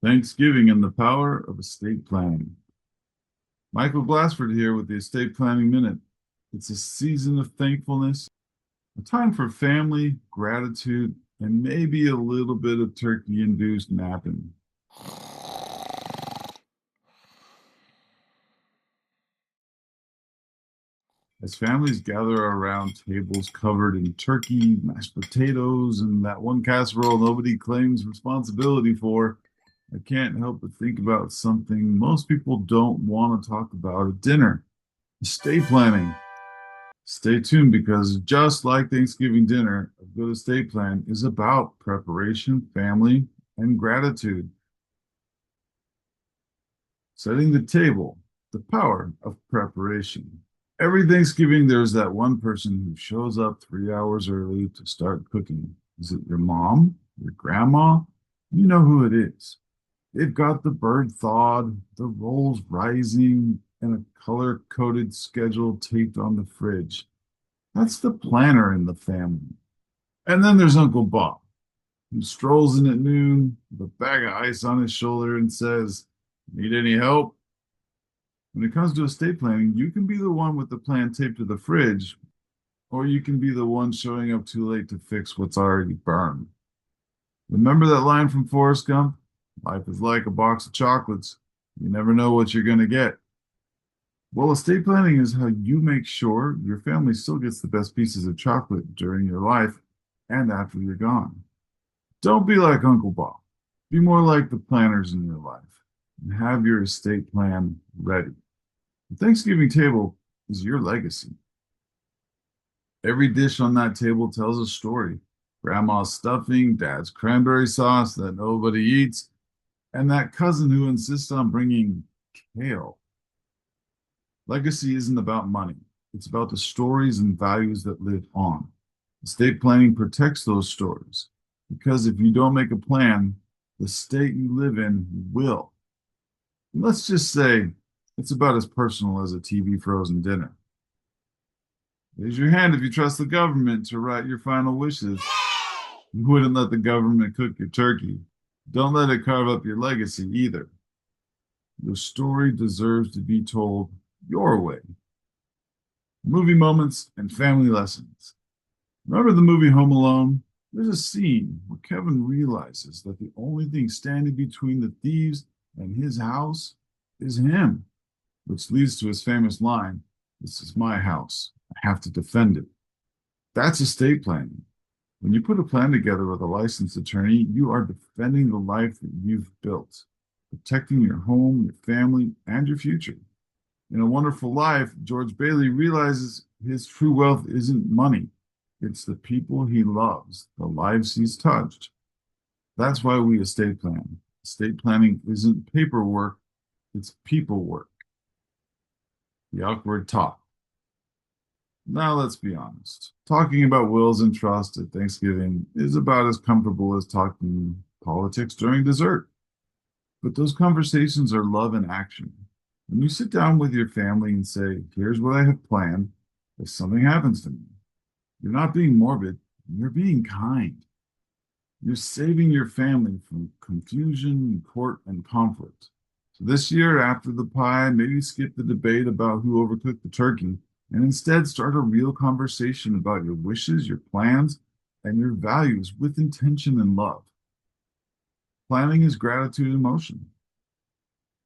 Thanksgiving and the power of estate planning. Michael Glassford here with the Estate Planning Minute. It's a season of thankfulness, a time for family, gratitude, and maybe a little bit of turkey-induced napping. As families gather around tables covered in turkey, mashed potatoes, and that one casserole nobody claims responsibility for, I can't help but think about something most people don't want to talk about at dinner: estate planning. Stay tuned because just like Thanksgiving dinner, a good estate plan is about preparation, family, and gratitude. Setting the table, the power of preparation. Every Thanksgiving, there's that one person who shows up 3 hours early to start cooking. Is it your mom, your grandma? You know who it is. They've got the bird thawed, the rolls rising, and a color-coded schedule taped on the fridge. That's the planner in the family. And then there's Uncle Bob, who strolls in at noon with a bag of ice on his shoulder and says, "Need any help?" When it comes to estate planning, you can be the one with the plan taped to the fridge, or you can be the one showing up too late to fix what's already burned. Remember that line from Forrest Gump? Life is like a box of chocolates. You never know what you're going to get. Well, estate planning is how you make sure your family still gets the best pieces of chocolate during your life and after you're gone. Don't be like Uncle Bob. Be more like the planners in your life and have your estate plan ready. The Thanksgiving table is your legacy. Every dish on that table tells a story. Grandma's stuffing, dad's cranberry sauce that nobody eats, and that cousin who insists on bringing kale. Legacy isn't about money. It's about the stories and values that live on. Estate planning protects those stories because if you don't make a plan, the state you live in will. And let's just say it's about as personal as a TV frozen dinner. Raise your hand if you trust the government to write your final wishes. You wouldn't let the government cook your turkey. Don't let it carve up your legacy either. Your story deserves to be told your way. Movie moments and family lessons. Remember the movie Home Alone? There's a scene where Kevin realizes that the only thing standing between the thieves and his house is him, which leads to his famous line, "This is my house. I have to defend it." That's estate planning. When you put a plan together with a licensed attorney, you are defending the life that you've built, protecting your home, your family, and your future. In A Wonderful Life, George Bailey realizes his true wealth isn't money. It's the people he loves, the lives he's touched. That's why we estate plan. Estate planning isn't paperwork, it's people work. The awkward talk. Now let's be honest. Talking about wills and trust at Thanksgiving is about as comfortable as talking politics during dessert. But those conversations are love in action. When you sit down with your family and say, "Here's what I have planned if something happens to me," you're not being morbid, you're being kind. You're saving your family from confusion, court, and conflict. So this year, after the pie, maybe skip the debate about who overcooked the turkey and instead start a real conversation about your wishes, your plans, and your values with intention and love. Planning is gratitude in motion.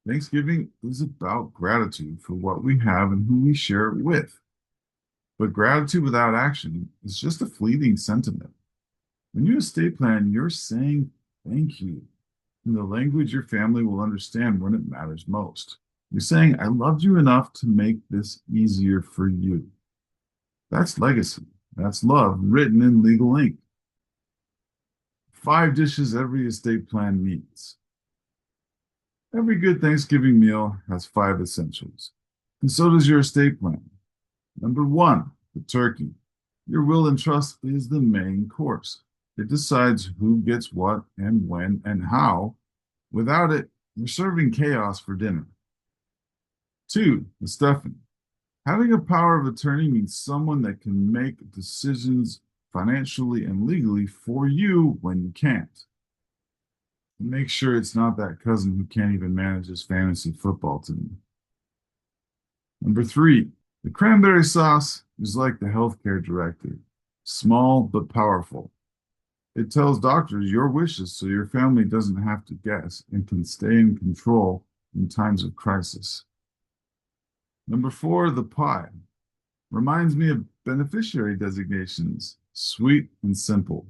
Thanksgiving is about gratitude for what we have and who we share it with. But gratitude without action is just a fleeting sentiment. When you estate plan, you're saying thank you in the language your family will understand when it matters most. You're saying, "I loved you enough to make this easier for you." That's legacy. That's love written in legal ink. 5 dishes every estate plan needs. Every good Thanksgiving meal has 5 essentials, and so does your estate plan. Number one, the turkey. Your will and trust is the main course. It decides who gets what and when and how. Without it, you're serving chaos for dinner. Two, the stuffing. Having a power of attorney means someone that can make decisions financially and legally for you when you can't. Make sure it's not that cousin who can't even manage his fantasy football team. Number three, the cranberry sauce is like the healthcare directive, small but powerful. It tells doctors your wishes so your family doesn't have to guess and can stay in control in times of crisis. Number four, the pie reminds me of beneficiary designations, sweet and simple.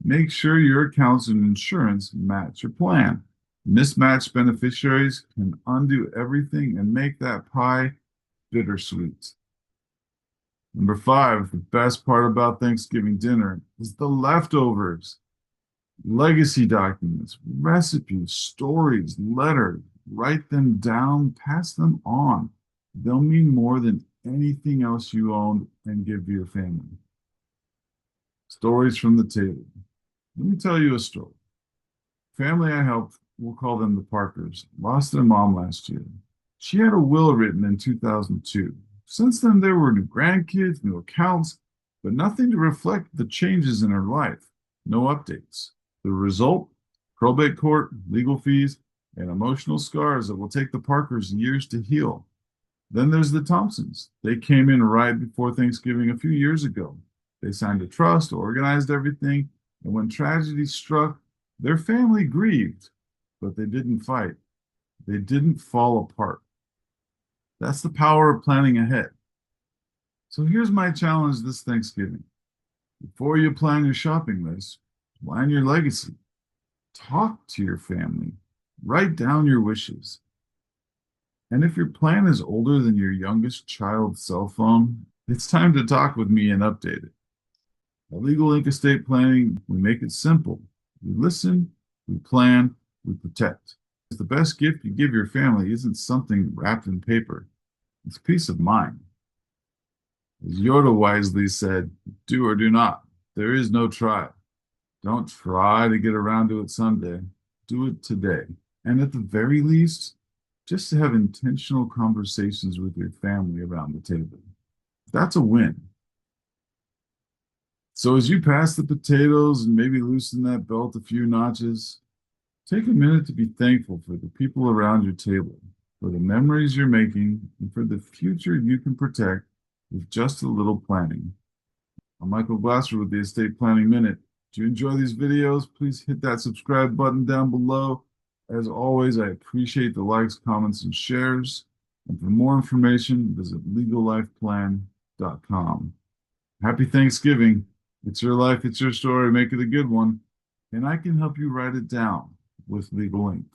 Make sure your accounts and insurance match your plan. Mismatched beneficiaries can undo everything and make that pie bittersweet. Number five, the best part about Thanksgiving dinner is the leftovers. Legacy documents, recipes, stories, letters. Write them down, pass them on. They'll mean more than anything else you own and give to your family. Stories from the table. Let me tell you a story. Family I helped, we'll call them the Parkers, lost their mom last year. She had a will written in 2002. Since then, there were new grandkids, new accounts, but nothing to reflect the changes in her life. No updates. The result? Probate court, legal fees, and emotional scars that will take the Parkers years to heal. Then there's the Thompsons. They came in right before Thanksgiving a few years ago. They signed a trust, organized everything, and when tragedy struck, their family grieved, but they didn't fight. They didn't fall apart. That's the power of planning ahead. So here's my challenge this Thanksgiving. Before you plan your shopping list, plan your legacy. Talk to your family. Write down your wishes. And if your plan is older than your youngest child's cell phone, it's time to talk with me and update it. At Legal Inc. Estate Planning, we make it simple. We listen, we plan, we protect. The best gift you give your family isn't something wrapped in paper. It's peace of mind. As Yoda wisely said, do or do not. There is no try. Don't try to get around to it someday. Do it today. And at the very least, just to have intentional conversations with your family around the table. That's a win. So as you pass the potatoes and maybe loosen that belt a few notches, take a minute to be thankful for the people around your table, for the memories you're making, and for the future you can protect with just a little planning. I'm Michael Glassford with the Estate Planning Minute. If you enjoy these videos, please hit that subscribe button down below. As always, I appreciate the likes, comments, and shares. And for more information, visit legallifeplan.com. Happy Thanksgiving. It's your life, it's your story. Make it a good one. And I can help you write it down with Legal Inc.